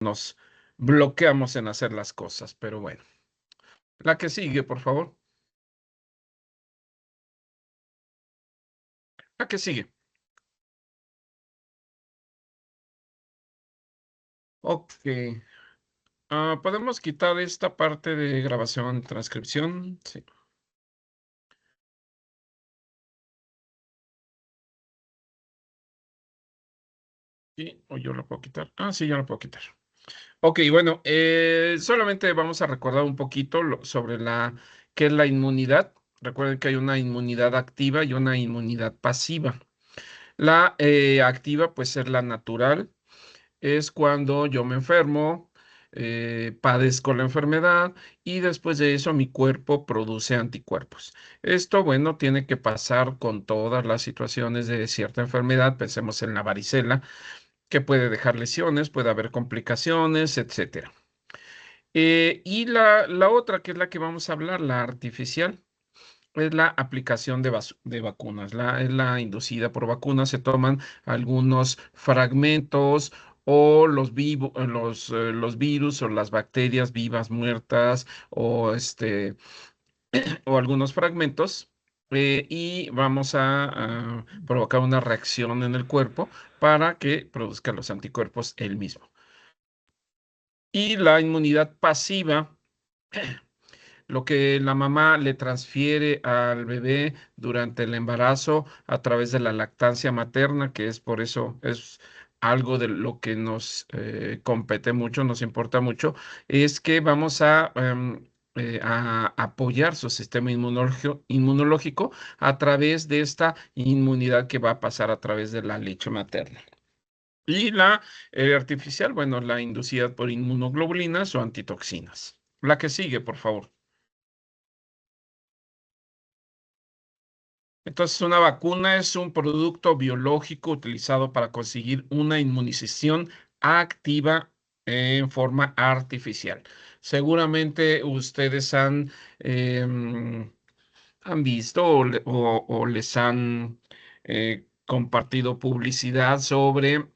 nos bloqueamos en hacer las cosas, pero bueno. La que sigue, por favor. La que sigue. Ok. ¿Podemos quitar esta parte de grabación, transcripción? Sí. Sí, o yo lo puedo quitar. Ah, sí, yo lo puedo quitar. Ok, bueno, solamente vamos a recordar un poquito sobre qué es la inmunidad. Recuerden que hay una inmunidad activa y una inmunidad pasiva. La activa, pues es la natural, es cuando yo me enfermo, padezco la enfermedad y después de eso mi cuerpo produce anticuerpos. Esto, bueno, tiene que pasar con todas las situaciones de cierta enfermedad. Pensemos en la varicela, que puede dejar lesiones, puede haber complicaciones, etcétera. Y la otra, que es la que vamos a hablar, la artificial, es la aplicación de vacunas. Es la inducida por vacunas. Se toman algunos fragmentos o los virus o las bacterias vivas, muertas, o algunos fragmentos. Y vamos a provocar una reacción en el cuerpo para que produzca los anticuerpos él mismo. Y la inmunidad pasiva, lo que la mamá le transfiere al bebé durante el embarazo a través de la lactancia materna, que es por eso es algo de lo que nos compete mucho, nos importa mucho, es que vamos a apoyar su sistema inmunológico a través de esta inmunidad que va a pasar a través de la leche materna. Y la artificial, bueno, la inducida por inmunoglobulinas o antitoxinas. La que sigue, por favor. Entonces, una vacuna es un producto biológico utilizado para conseguir una inmunización activa en forma artificial. Seguramente ustedes han visto o les han compartido publicidad sobre,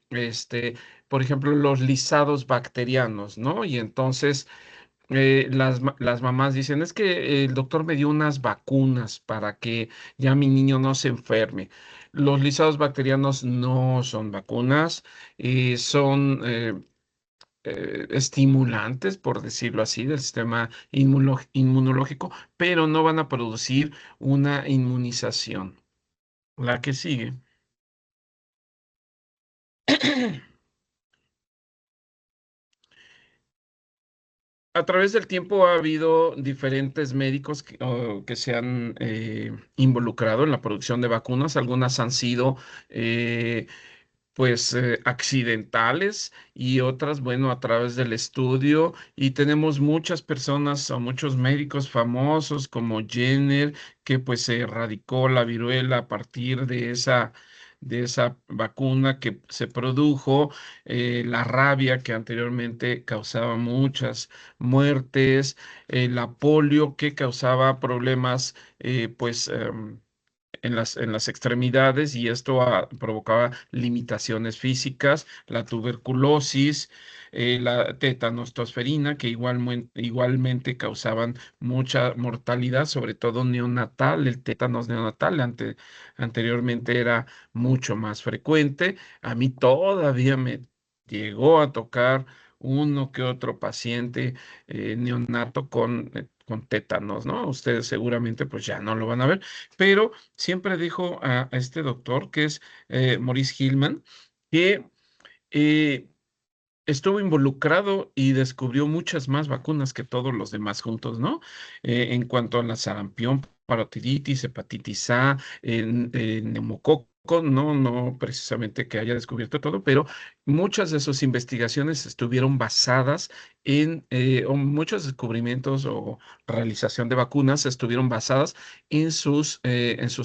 por ejemplo, los lisados bacterianos, ¿no? Y entonces las mamás dicen, es que el doctor me dio unas vacunas para que ya mi niño no se enferme. Los lisados bacterianos no son vacunas, son estimulantes, por decirlo así, del sistema inmunológico, pero no van a producir una inmunización. La que sigue. A través del tiempo ha habido diferentes médicos que se han involucrado en la producción de vacunas. Algunas han sido accidentales y otras, bueno, a través del estudio. Y tenemos muchas personas o muchos médicos famosos como Jenner, que pues se erradicó la viruela a partir de esa vacuna que se produjo, la rabia que anteriormente causaba muchas muertes, la polio que causaba problemas, en las extremidades, y esto provocaba limitaciones físicas, la tuberculosis, la tetanostosferina, que igualmente causaban mucha mortalidad, sobre todo neonatal. El tétanos neonatal anteriormente era mucho más frecuente. A mí todavía me llegó a tocar uno que otro paciente neonato con tétanos, ¿no? Ustedes seguramente pues ya no lo van a ver, pero siempre dijo a este doctor, que es Maurice Hillman, que eh, estuvo involucrado y descubrió muchas más vacunas que todos los demás juntos, ¿no? En cuanto a la sarampión, parotiditis, hepatitis A, neumococo. No, no precisamente que haya descubierto todo, pero muchas de sus investigaciones estuvieron basadas o muchos descubrimientos o realización de vacunas estuvieron basadas en sus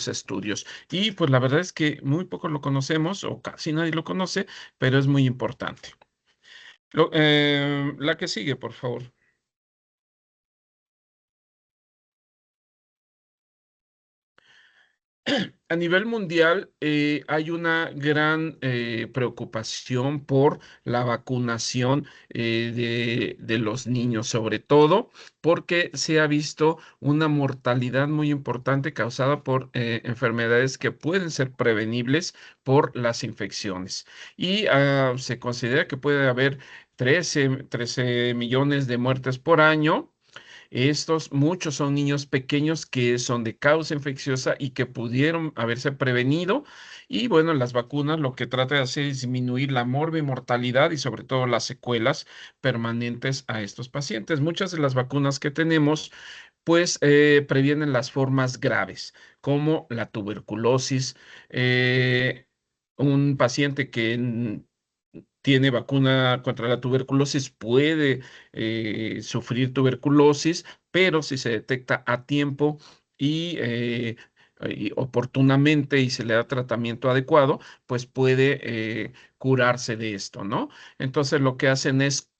estudios. Y pues la verdad es que muy poco lo conocemos o casi nadie lo conoce, pero es muy importante. La que sigue, por favor. A nivel mundial, hay una gran preocupación por la vacunación de los niños, sobre todo porque se ha visto una mortalidad muy importante causada por enfermedades que pueden ser prevenibles por las infecciones. Y se considera que puede haber 13 millones de muertes por año. Estos, muchos son niños pequeños que son de causa infecciosa y que pudieron haberse prevenido. Y bueno, las vacunas lo que trata de hacer es disminuir la mortalidad y sobre todo las secuelas permanentes a estos pacientes. Muchas de las vacunas que tenemos pues previenen las formas graves, como la tuberculosis. Un paciente que tiene vacuna contra la tuberculosis puede sufrir tuberculosis, pero si se detecta a tiempo y oportunamente y se le da tratamiento adecuado, pues puede curarse de esto, ¿no? Entonces lo que hacen es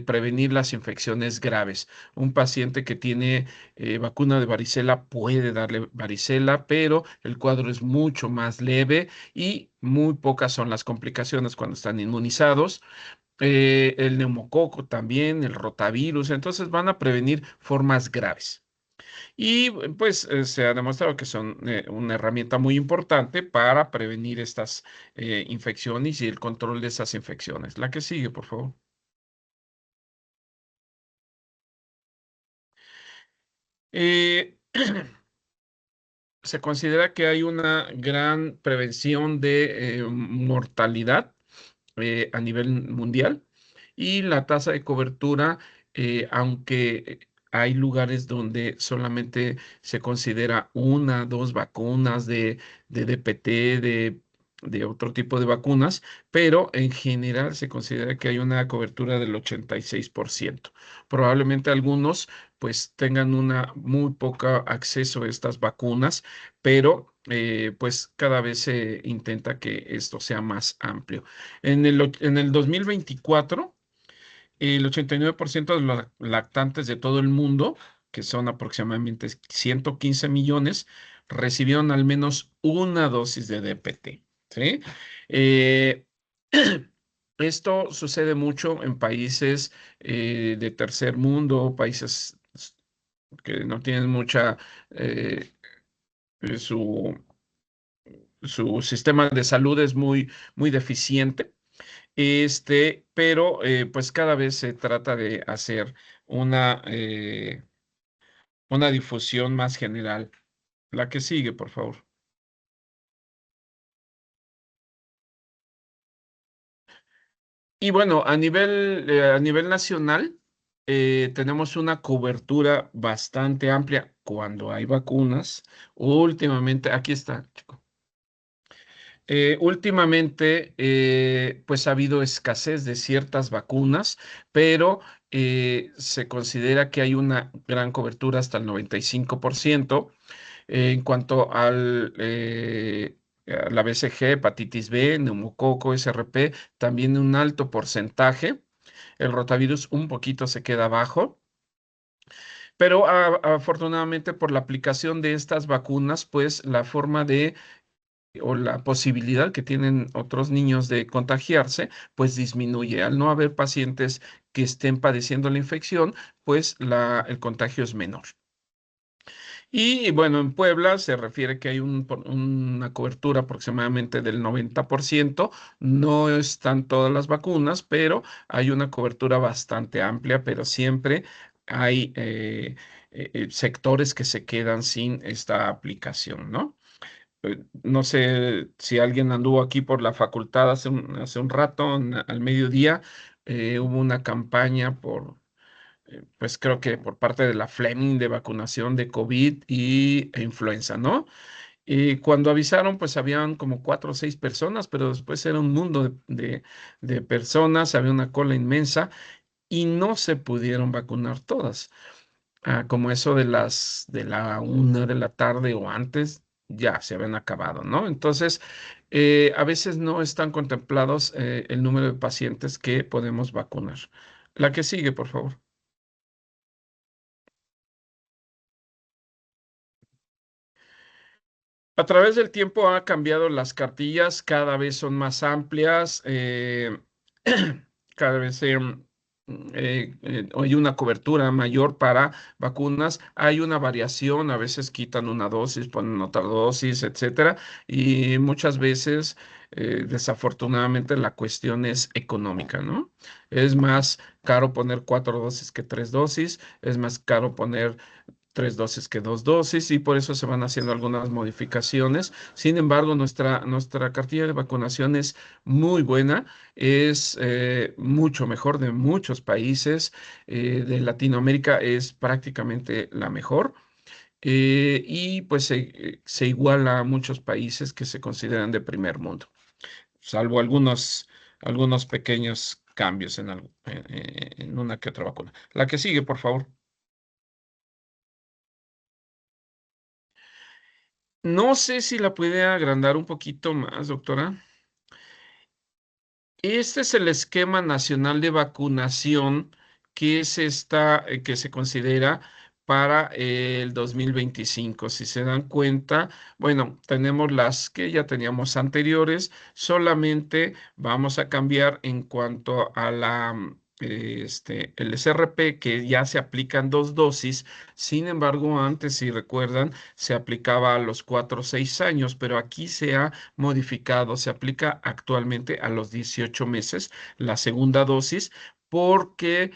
prevenir las infecciones graves. Un paciente que tiene vacuna de varicela puede darle varicela, pero el cuadro es mucho más leve y muy pocas son las complicaciones cuando están inmunizados. El neumococo también, el rotavirus, entonces van a prevenir formas graves. Y pues se ha demostrado que son una herramienta muy importante para prevenir estas infecciones y el control de esas infecciones. La que sigue, por favor. Eh, Se considera que hay una gran prevención de mortalidad a nivel mundial y la tasa de cobertura, aunque hay lugares donde solamente se considera una, dos vacunas de DPT, de otro tipo de vacunas, pero en general se considera que hay una cobertura del 86%. Probablemente algunos pues tengan una muy poca acceso a estas vacunas, pero pues cada vez se intenta que esto sea más amplio. En el 2024, el 89% de los lactantes de todo el mundo, que son aproximadamente 115 millones, recibieron al menos una dosis de DPT. ¿Sí? Eh, Esto sucede mucho en países de tercer mundo, países que no tienen mucha, eh, su, su sistema de salud es muy deficiente. Pero pues cada vez se trata de hacer una, eh, una difusión más general. La que sigue, por favor. Y bueno, a nivel nacional, tenemos una cobertura bastante amplia cuando hay vacunas. Últimamente, aquí está, chico. Últimamente, pues ha habido escasez de ciertas vacunas, pero se considera que hay una gran cobertura hasta el 95%. En cuanto a la BCG, hepatitis B, neumococo, SRP, también un alto porcentaje. El rotavirus un poquito se queda abajo. Pero afortunadamente por la aplicación de estas vacunas, pues la forma de o la posibilidad que tienen otros niños de contagiarse, pues disminuye. Al no haber pacientes que estén padeciendo la infección, pues el contagio es menor. Y bueno, en Puebla se refiere que hay una cobertura aproximadamente del 90%. No están todas las vacunas, pero hay una cobertura bastante amplia, pero siempre hay sectores que se quedan sin esta aplicación, ¿no? No sé si alguien anduvo aquí por la facultad hace un rato, al mediodía, hubo una campaña pues creo que por parte de la Fleming de vacunación de COVID e influenza, ¿no? Y cuando avisaron, pues habían como 4 o 6 personas, pero después era un mundo de personas, había una cola inmensa y no se pudieron vacunar todas. Como eso de la 1 de la tarde o antes, ya se habían acabado, ¿no? Entonces, a veces no están contemplados el número de pacientes que podemos vacunar. La que sigue, por favor. A través del tiempo ha cambiado las cartillas, cada vez son más amplias, cada vez hay una cobertura mayor para vacunas, hay una variación, a veces quitan una dosis, ponen otra dosis, etcétera, y muchas veces, desafortunadamente, la cuestión es económica, ¿no? Es más caro poner 4 dosis que 3 dosis, es más caro poner 3 dosis que 2 dosis y por eso se van haciendo algunas modificaciones. Sin embargo, nuestra cartilla de vacunación es muy buena, es mucho mejor de muchos países de Latinoamérica, es prácticamente la mejor. Y pues se iguala a muchos países que se consideran de primer mundo, salvo algunos pequeños cambios en una que otra vacuna. La que sigue, por favor. No sé si la puede agrandar un poquito más, doctora. Este es el esquema nacional de vacunación que se considera para el 2025. Si se dan cuenta, bueno, tenemos las que ya teníamos anteriores, solamente vamos a cambiar en cuanto a el SRP, que ya se aplican 2 dosis. Sin embargo, antes, si recuerdan, se aplicaba a los 4 o 6 años, pero aquí se ha modificado, se aplica actualmente a los 18 meses la segunda dosis porque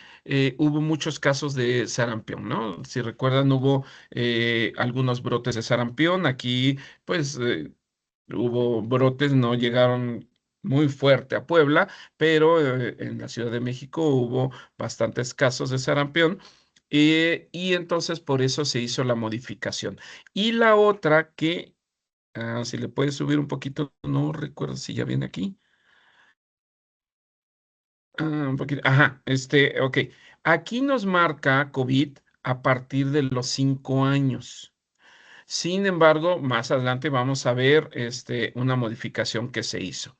hubo muchos casos de sarampión, ¿no? Si recuerdan, hubo algunos brotes de sarampión. Aquí, pues, hubo brotes, no llegaron muy fuerte a Puebla, pero en la Ciudad de México hubo bastantes casos de sarampión. Y entonces por eso se hizo la modificación. Y la otra que si le puedes subir un poquito, no recuerdo si ya viene aquí. Un poquito. Ajá, ok. Aquí nos marca COVID a partir de los 5 años. Sin embargo, más adelante vamos a ver una modificación que se hizo.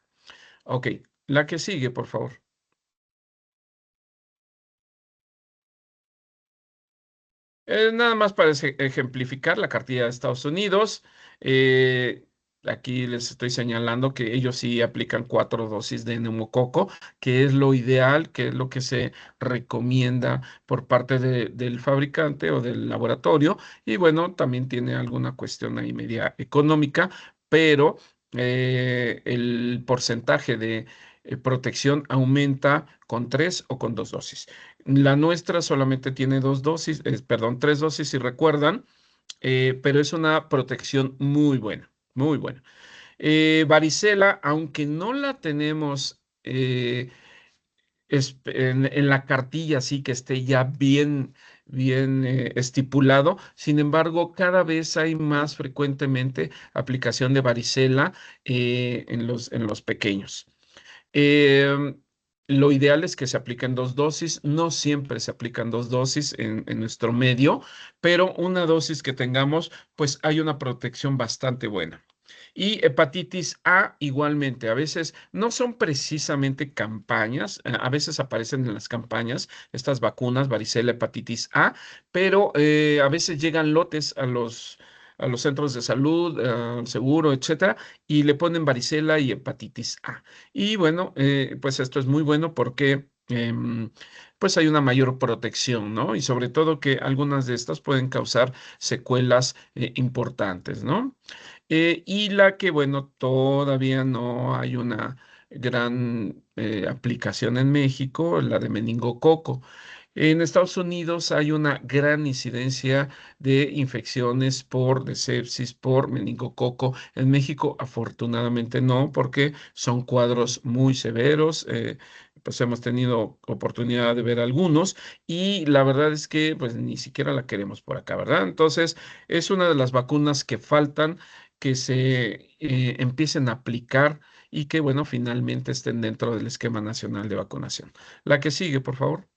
Ok, la que sigue, por favor. Nada más para ejemplificar la cartilla de Estados Unidos. eh, Aquí les estoy señalando que ellos sí aplican 4 dosis de neumococo, que es lo ideal, que es lo que se recomienda por parte del fabricante o del laboratorio. Y bueno, también tiene alguna cuestión ahí media económica, pero el porcentaje de protección aumenta con 3 o con 2 dosis. La nuestra solamente tiene 2 dosis, perdón, 3 dosis si recuerdan, pero es una protección muy buena, muy buena. Varicela, aunque no la tenemos en la cartilla, así que esté ya bien estipulado, sin embargo, cada vez hay más frecuentemente aplicación de varicela en los pequeños. Em, lo ideal es que se apliquen 2 dosis. No siempre se aplican 2 dosis en nuestro medio, pero una dosis que tengamos, pues hay una protección bastante buena. Y hepatitis A igualmente, a veces no son precisamente campañas, a veces aparecen en las campañas estas vacunas, varicela, hepatitis A, pero a veces llegan lotes a los centros de salud, al seguro, etcétera, y le ponen varicela y hepatitis A. Y bueno, pues esto es muy bueno porque pues hay una mayor protección, ¿no? Y sobre todo que algunas de estas pueden causar secuelas importantes, ¿no? Y la que, bueno, todavía no hay una gran aplicación en México, la de meningococo. En Estados Unidos hay una gran incidencia de infecciones de sepsis por meningococo. En México, afortunadamente no, porque son cuadros muy severos. Pues hemos tenido oportunidad de ver algunos y la verdad es que pues ni siquiera la queremos por acá, ¿verdad? Entonces, es una de las vacunas que faltan que se empiecen a aplicar y que, bueno, finalmente estén dentro del esquema nacional de vacunación. La que sigue, por favor.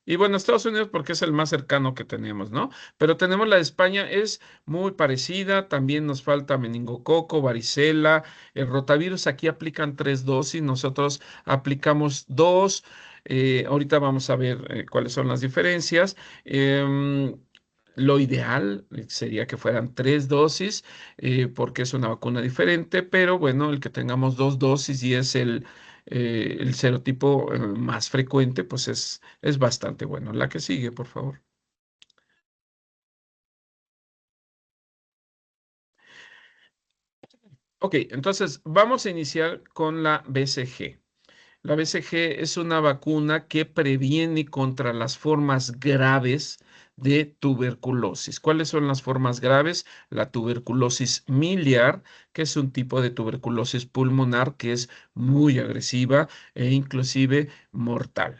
Y bueno, Estados Unidos porque es el más cercano que tenemos, ¿no? Pero tenemos la de España, es muy parecida, también nos falta meningococo, varicela, el rotavirus, aquí aplican 3 dosis, nosotros aplicamos 2. Ahorita vamos a ver cuáles son las diferencias. Em, Lo ideal sería que fueran 3 dosis, porque es una vacuna diferente, pero bueno, el que tengamos 2 dosis y es el serotipo más frecuente, pues es bastante bueno. La que sigue, por favor. Ok, entonces vamos a iniciar con la BCG. La BCG es una vacuna que previene contra las formas graves de tuberculosis. ¿Cuáles son las formas graves? La tuberculosis miliar, que es un tipo de tuberculosis pulmonar que es muy agresiva e inclusive mortal.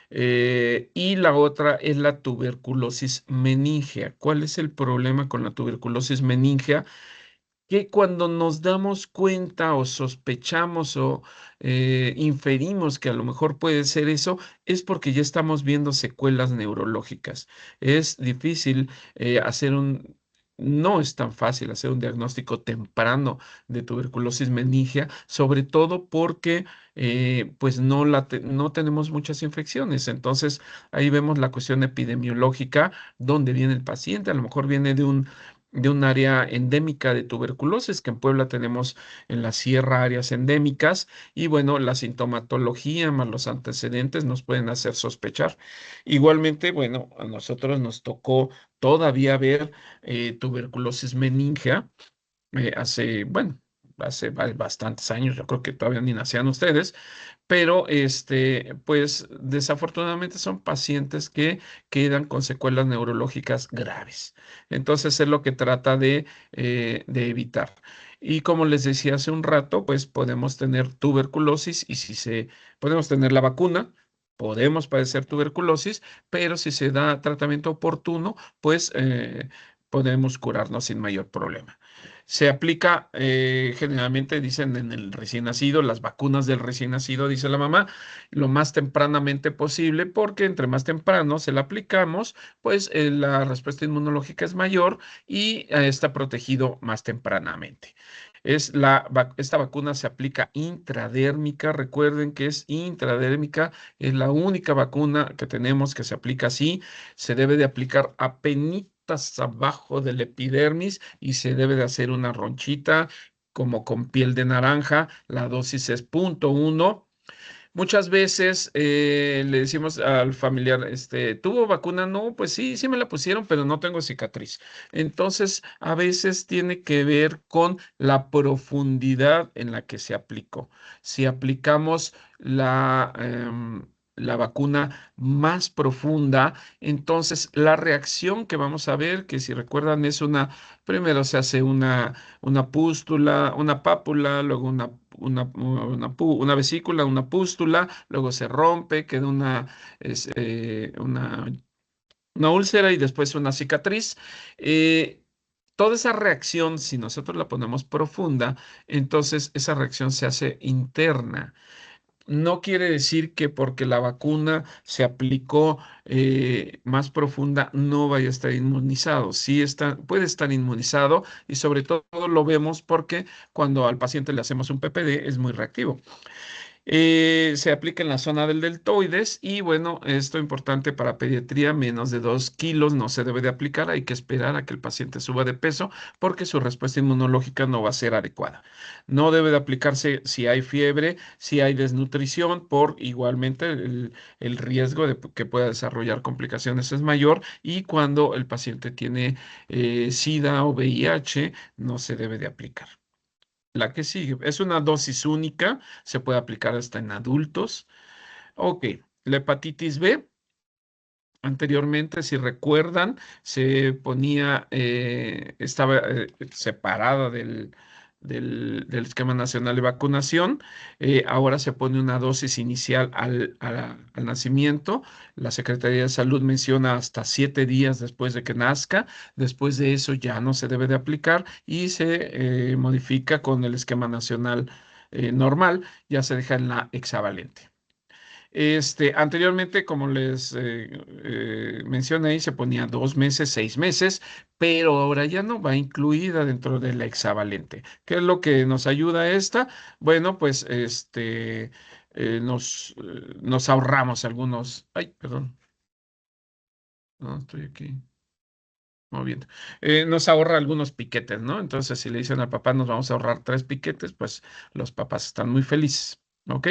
Y la otra es la tuberculosis meningea. ¿Cuál es el problema con la tuberculosis meningea? Que cuando nos damos cuenta o sospechamos o inferimos que a lo mejor puede ser eso, es porque ya estamos viendo secuelas neurológicas. Es difícil no es tan fácil hacer un diagnóstico temprano de tuberculosis meningia, sobre todo porque pues no tenemos muchas infecciones. Entonces ahí vemos la cuestión epidemiológica, dónde viene el paciente, a lo mejor viene de un área endémica de tuberculosis, que en Puebla tenemos en la sierra áreas endémicas, y bueno, la sintomatología más los antecedentes nos pueden hacer sospechar. Igualmente, bueno, a nosotros nos tocó todavía ver tuberculosis meningea bueno, hace bastantes años, yo creo que todavía ni nacían ustedes, pero pues desafortunadamente son pacientes que quedan con secuelas neurológicas graves. Entonces es lo que trata de evitar. Y como les decía hace un rato, pues podemos tener tuberculosis y podemos tener la vacuna. Podemos padecer tuberculosis, pero si se da tratamiento oportuno, pues podemos curarnos sin mayor problema. Se aplica generalmente, dicen en el recién nacido, las vacunas del recién nacido, dice la mamá, lo más tempranamente posible, porque entre más temprano se la aplicamos, pues la respuesta inmunológica es mayor y está protegido más tempranamente. Esta vacuna se aplica intradérmica, recuerden que es intradérmica, es la única vacuna que tenemos que se aplica así, se debe de aplicar apenitas abajo del epidermis y se debe de hacer una ronchita como con piel de naranja, la dosis es 0,1. Muchas veces le decimos al familiar, ¿tuvo vacuna? No, pues sí, sí me la pusieron, pero no tengo cicatriz. Entonces, a veces tiene que ver con la profundidad en la que se aplicó. Si aplicamos la vacuna más profunda, entonces la reacción que vamos a ver, que si recuerdan primero se hace una pústula, una pápula, luego una vesícula, una pústula, luego se rompe, queda es, eh, una, una úlcera y después una cicatriz. Eh, Toda esa reacción, si nosotros la ponemos profunda, entonces esa reacción se hace interna. No quiere decir que porque la vacuna se aplicó más profunda no vaya a estar inmunizado. Sí puede estar inmunizado y sobre todo lo vemos porque cuando al paciente le hacemos un PPD es muy reactivo. Se aplica en la zona del deltoides y bueno, esto es importante para pediatría, menos de 2 kilos no se debe de aplicar, hay que esperar a que el paciente suba de peso porque su respuesta inmunológica no va a ser adecuada. No debe de aplicarse si hay fiebre, si hay desnutrición, por igualmente el riesgo de que pueda desarrollar complicaciones es mayor y cuando el paciente tiene SIDA o VIH no se debe de aplicar. La que sigue es una dosis única, se puede aplicar hasta en adultos. Ok, la hepatitis B, anteriormente, si recuerdan, se ponía, estaba separada del esquema nacional de vacunación. Ahora se pone una dosis inicial al nacimiento. La Secretaría de Salud menciona hasta 7 días después de que nazca. Después de eso ya no se debe de aplicar y se modifica con el esquema nacional normal, ya se deja en la hexavalente. Anteriormente, como les mencioné, se ponía 2 meses, 6 meses, pero ahora ya no va incluida dentro de la hexavalente. ¿Qué es lo que nos ayuda esta? Bueno, pues nos ahorramos algunos. Ay, perdón, no estoy aquí. Muy bien. Nos ahorra algunos piquetes, ¿no? Entonces, si le dicen al papá, nos vamos a ahorrar 3 piquetes, pues los papás están muy felices. ¿Ok?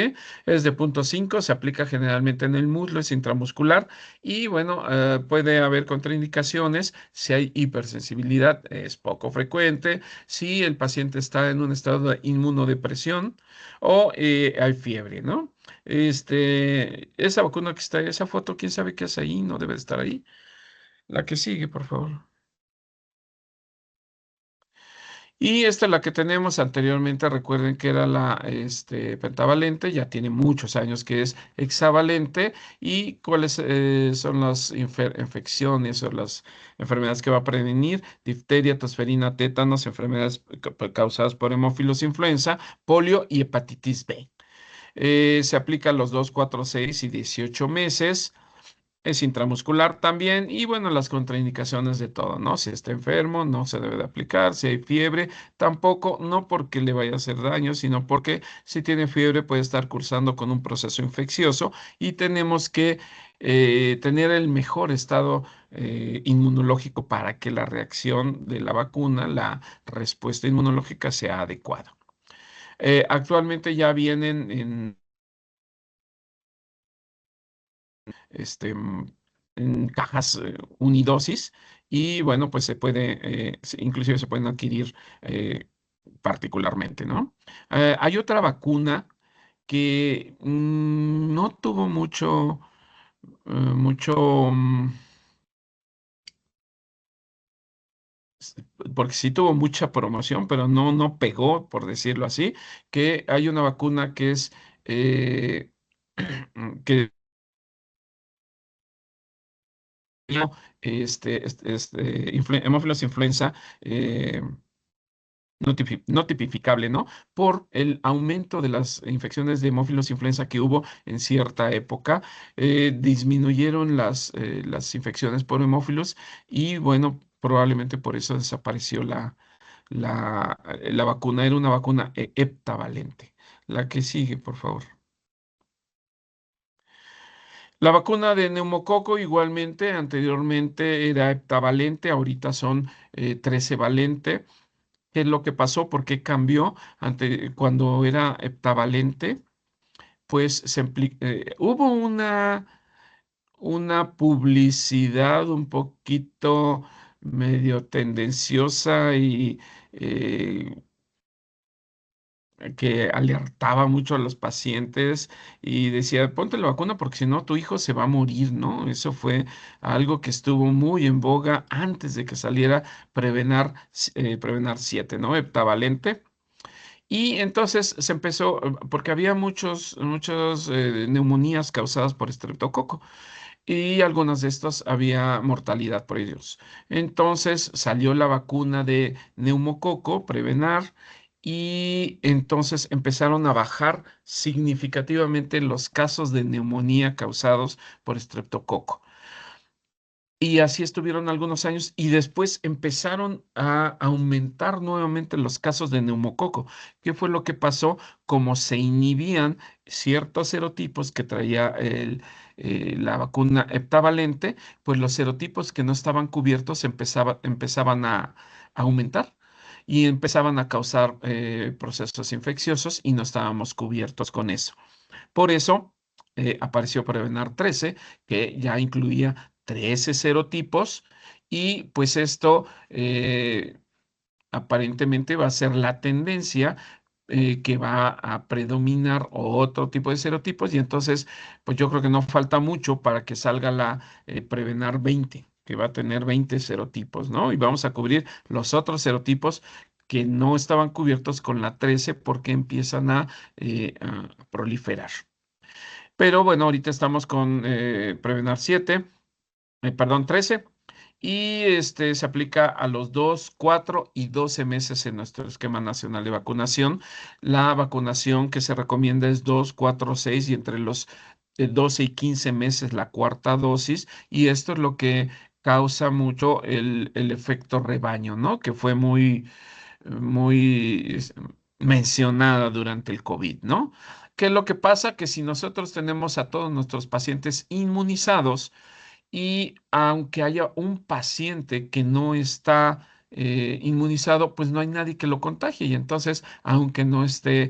Es de punto 5, se aplica generalmente en el muslo, es intramuscular y bueno, puede haber contraindicaciones si hay hipersensibilidad, es poco frecuente, si el paciente está en un estado de inmunodepresión o hay fiebre, ¿no? Esa vacuna que está, esa foto, quién sabe qué es ahí, no debe de estar ahí. La que sigue, por favor. Y esta es la que tenemos anteriormente, recuerden que era la pentavalente, ya tiene muchos años que es hexavalente. ¿Y cuáles son las infecciones o las enfermedades que va a prevenir? Difteria, tosferina, tétanos, enfermedades causadas por hemófilos influenza, polio y hepatitis B. Se aplica a los 2, 4, 6 y 18 meses. Es intramuscular también y bueno, las contraindicaciones de todo, ¿no? Si está enfermo, no se debe de aplicar, si hay fiebre, tampoco, no porque le vaya a hacer daño, sino porque si tiene fiebre puede estar cursando con un proceso infeccioso y tenemos que tener el mejor estado inmunológico para que la reacción de la vacuna, la respuesta inmunológica sea adecuada. Actualmente ya vienen este, mm, en cajas unidosis y bueno, pues se puede, inclusive se pueden adquirir particularmente, ¿no? Hay otra vacuna que no tuvo mucho, porque sí tuvo mucha promoción, pero no pegó, por decirlo así, que hay una vacuna que es, que hemófilos influenza, eh, no tipificable, ¿no? Por el aumento de las infecciones de hemófilos influenza que hubo en cierta época, disminuyeron las infecciones por hemófilos y bueno, probablemente por eso desapareció la vacuna. Era una vacuna heptavalente. La que sigue, por favor. La vacuna de neumococo igualmente, anteriormente era heptavalente, ahorita son 13 valente. ¿Qué es lo que pasó? ¿Por qué cambió? Cuando era heptavalente, pues hubo una publicidad un poquito medio tendenciosa y eh, que alertaba mucho a los pacientes y decía, ponte la vacuna porque si no tu hijo se va a morir, ¿no? Eso fue algo que estuvo muy en boga antes de que saliera Prevenar 7, ¿no? Heptavalente. Y entonces se empezó, porque había muchas neumonías causadas por estreptococo y algunas de estas había mortalidad por ellos. Entonces salió la vacuna de neumococo, Prevenar, y entonces empezaron a bajar significativamente los casos de neumonía causados por estreptococo. Y así estuvieron algunos años y después empezaron a aumentar nuevamente los casos de neumococo. ¿Qué fue lo que pasó? Como se inhibían ciertos serotipos que traía la vacuna heptavalente, pues los serotipos que no estaban cubiertos empezaban a aumentar y empezaban a causar procesos infecciosos y no estábamos cubiertos con eso. Por eso apareció Prevenar 13, que ya incluía 13 serotipos y pues esto aparentemente va a ser la tendencia que va a predominar otro tipo de serotipos y entonces pues yo creo que no falta mucho para que salga la Prevenar 20, que va a tener 20 serotipos, ¿no? Y vamos a cubrir los otros serotipos que no estaban cubiertos con la 13 porque empiezan a proliferar. Pero bueno, ahorita estamos con Prevenar 7, perdón, 13, y se aplica a los 2, 4 y 12 meses en nuestro esquema nacional de vacunación. La vacunación que se recomienda es 2, 4, 6 y entre los 12 y 15 meses la cuarta dosis, y esto es lo que causa mucho el efecto rebaño, ¿no? Que fue muy mencionada durante el COVID, ¿no? ¿Qué es lo que pasa? Que si nosotros tenemos a todos nuestros pacientes inmunizados y aunque haya un paciente que no está inmunizado, pues no hay nadie que lo contagie y entonces, aunque no esté,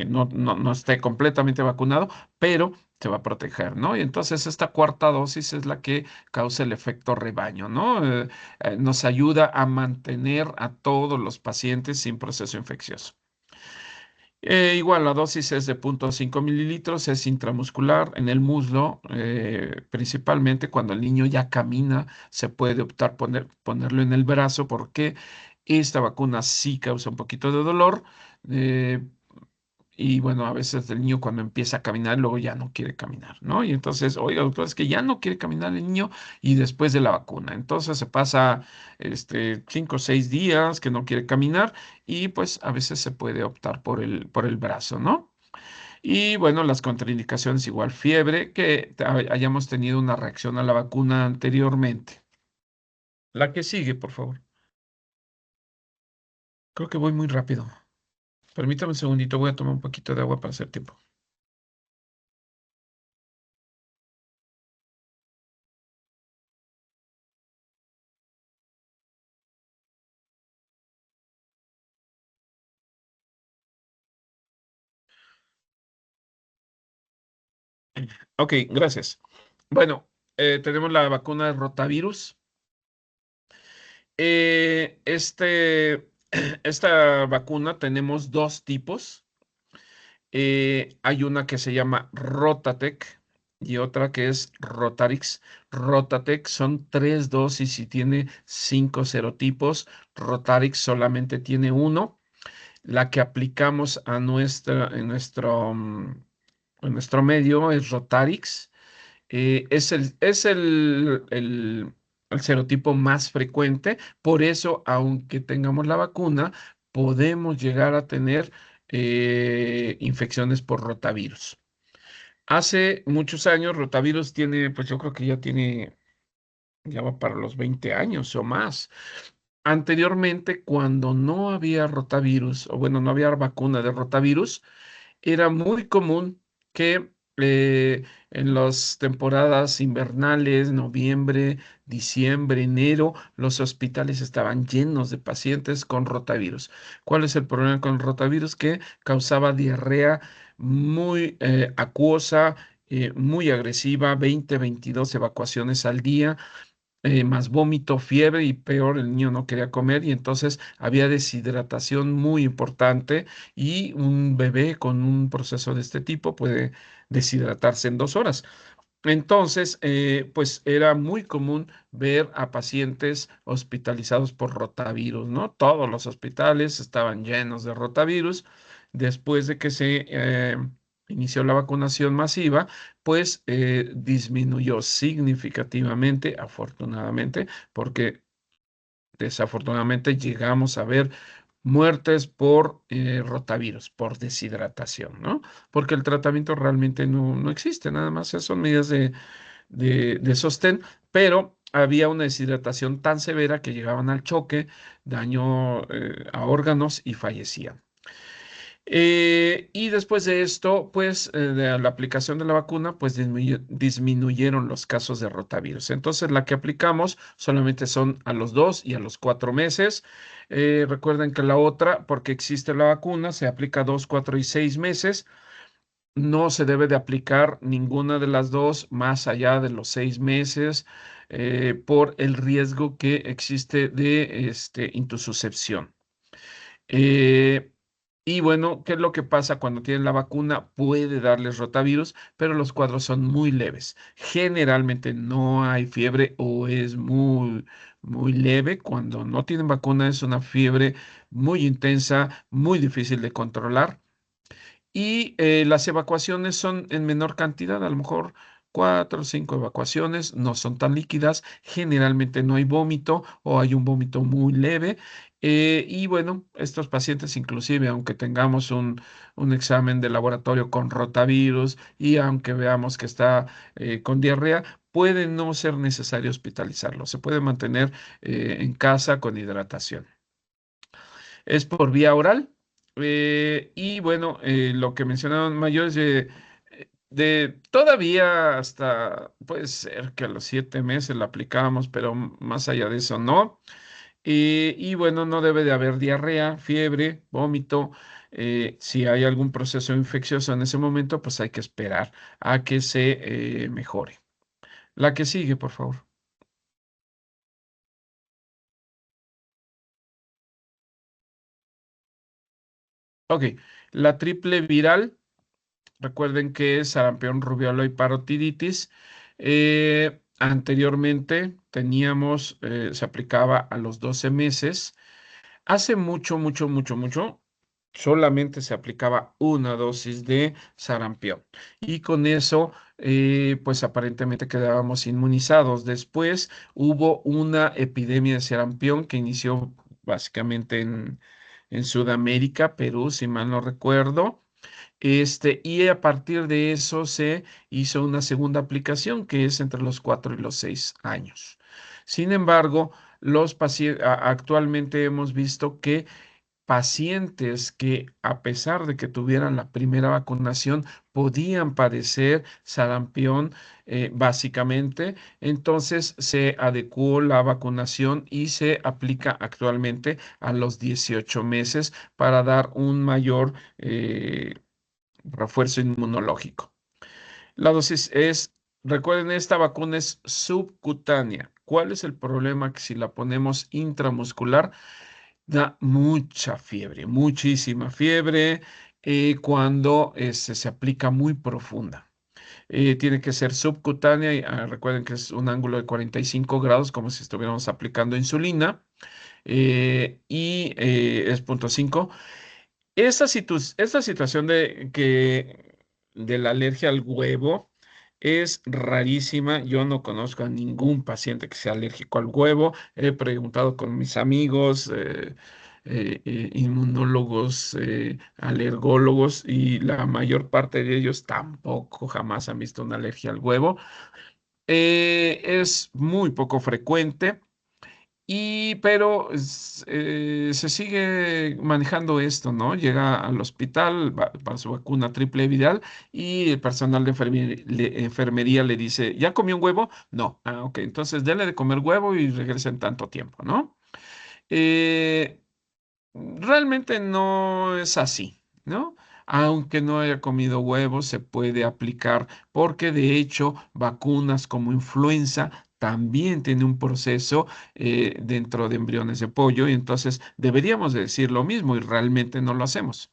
no esté completamente vacunado, pero se va a proteger, ¿no? Y entonces esta cuarta dosis es la que causa el efecto rebaño, ¿no? Nos ayuda a mantener a todos los pacientes sin proceso infeccioso. Igual la dosis es de 0,5 mililitros, es intramuscular en el muslo, principalmente cuando el niño ya camina, se puede optar ponerlo en el brazo porque esta vacuna sí causa un poquito de dolor. eh, y bueno, a veces el niño cuando empieza a caminar, luego ya no quiere caminar, ¿no? Y entonces, oiga, doctor, es que ya no quiere caminar el niño y después de la vacuna. Entonces se pasa 5 o 6 días que no quiere caminar y pues a veces se puede optar por el brazo, ¿no? Y bueno, las contraindicaciones igual fiebre, que hayamos tenido una reacción a la vacuna anteriormente. La que sigue, por favor. Creo que voy muy rápido. Permítame un segundito, voy a tomar un poquito de agua para hacer tiempo. Ok, gracias. Bueno, tenemos la vacuna de rotavirus. Esta vacuna tenemos dos tipos. Hay una que se llama Rotatec y otra que es Rotarix. Rotatec son tres dosis y tiene cinco serotipos. Rotarix solamente tiene uno. La que aplicamos en nuestro medio es Rotarix. Es el serotipo más frecuente, por eso, aunque tengamos la vacuna, podemos llegar a tener infecciones por rotavirus. Hace muchos años, rotavirus tiene, pues yo creo que ya va para los 20 años o más. Anteriormente, cuando no había rotavirus, o bueno, no había vacuna de rotavirus, era muy común que en las temporadas invernales, noviembre, diciembre, enero, los hospitales estaban llenos de pacientes con rotavirus. ¿Cuál es el problema con el rotavirus? Que causaba diarrea muy acuosa, muy agresiva, 20, 22 evacuaciones al día, más vómito, fiebre y peor, el niño no quería comer y entonces había deshidratación muy importante y un bebé con un proceso de este tipo puede deshidratarse en 2 horas. Entonces, pues era muy común ver a pacientes hospitalizados por rotavirus, ¿no? Todos los hospitales estaban llenos de rotavirus. Después de que se inició la vacunación masiva, pues disminuyó significativamente, afortunadamente, porque desafortunadamente llegamos a ver muertes por rotavirus, por deshidratación, ¿no? Porque el tratamiento realmente no existe, nada más son medidas de sostén, pero había una deshidratación tan severa que llegaban al choque, daño a órganos y fallecían. Y después de esto, pues de la aplicación de la vacuna, pues disminuyeron los casos de rotavirus. Entonces, la que aplicamos solamente son a los 2 y a los 4 meses. Recuerden que la otra, porque existe la vacuna, se aplica 2, 4 y 6 meses. No se debe de aplicar ninguna de las dos más allá de los 6 meses por el riesgo que existe de intususcepción. Eh, y bueno, ¿qué es lo que pasa cuando tienen la vacuna? Puede darles rotavirus, pero los cuadros son muy leves. Generalmente no hay fiebre o es muy, muy leve. Cuando no tienen vacuna es una fiebre muy intensa, muy difícil de controlar. Y las evacuaciones son en menor cantidad, a lo mejor 4 o 5 evacuaciones, no son tan líquidas, generalmente no hay vómito o hay un vómito muy leve. Y bueno, estos pacientes inclusive, aunque tengamos un examen de laboratorio con rotavirus y aunque veamos que está con diarrea, puede no ser necesario hospitalizarlo, se puede mantener en casa con hidratación. Es por vía oral. Y bueno, lo que mencionaban mayores, Todavía hasta, puede ser que a los 7 meses la aplicábamos, pero más allá de eso no. Y bueno, no debe de haber diarrea, fiebre, vómito. Si hay algún proceso infeccioso en ese momento, pues hay que esperar a que se mejore. La que sigue, por favor. Ok, la triple viral. Recuerden que es sarampión, rubiola y parotiditis. Anteriormente teníamos, se aplicaba a los 12 meses. Hace mucho, mucho, mucho, mucho, solamente se aplicaba una dosis de sarampión y con eso, pues aparentemente quedábamos inmunizados. Después hubo una epidemia de sarampión que inició básicamente en Sudamérica, Perú, si mal no recuerdo. Y a partir de eso se hizo una segunda aplicación que es entre los 4 y los 6 años. Sin embargo, actualmente hemos visto que pacientes que a pesar de que tuvieran la primera vacunación podían padecer sarampión, básicamente. Entonces se adecuó la vacunación y se aplica actualmente a los 18 meses para dar un mayor refuerzo inmunológico. La dosis es, recuerden, esta vacuna es subcutánea. ¿Cuál es el problema? Que si la ponemos intramuscular, da mucha fiebre, muchísima fiebre cuando se aplica muy profunda. Tiene que ser subcutánea y recuerden que es un ángulo de 45 grados, como si estuviéramos aplicando insulina, es 0,5. Esta situación de la alergia al huevo es rarísima. Yo no conozco a ningún paciente que sea alérgico al huevo. He preguntado con mis amigos, inmunólogos, alergólogos, y la mayor parte de ellos tampoco jamás han visto una alergia al huevo. Es muy poco frecuente. Pero se sigue manejando esto, ¿no? Llega al hospital para su vacuna triple viral y el personal de enfermería le dice, ¿ya comió un huevo? No. Ah, ok, entonces dele de comer huevo y regrese en tanto tiempo, ¿no? Eh, Realmente no es así, ¿no? Aunque no haya comido huevos, se puede aplicar porque de hecho vacunas como influenza también tiene un proceso dentro de embriones de pollo y entonces deberíamos de decir lo mismo y realmente no lo hacemos.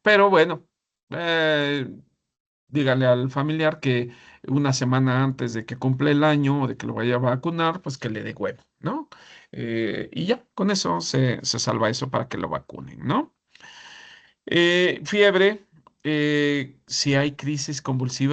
Pero bueno, eh, dígale al familiar que una semana antes de que cumple el año o de que lo vaya a vacunar, pues que le dé huevo, ¿no? Y ya, con eso se salva eso para que lo vacunen, ¿no? Fiebre, si hay crisis convulsiva.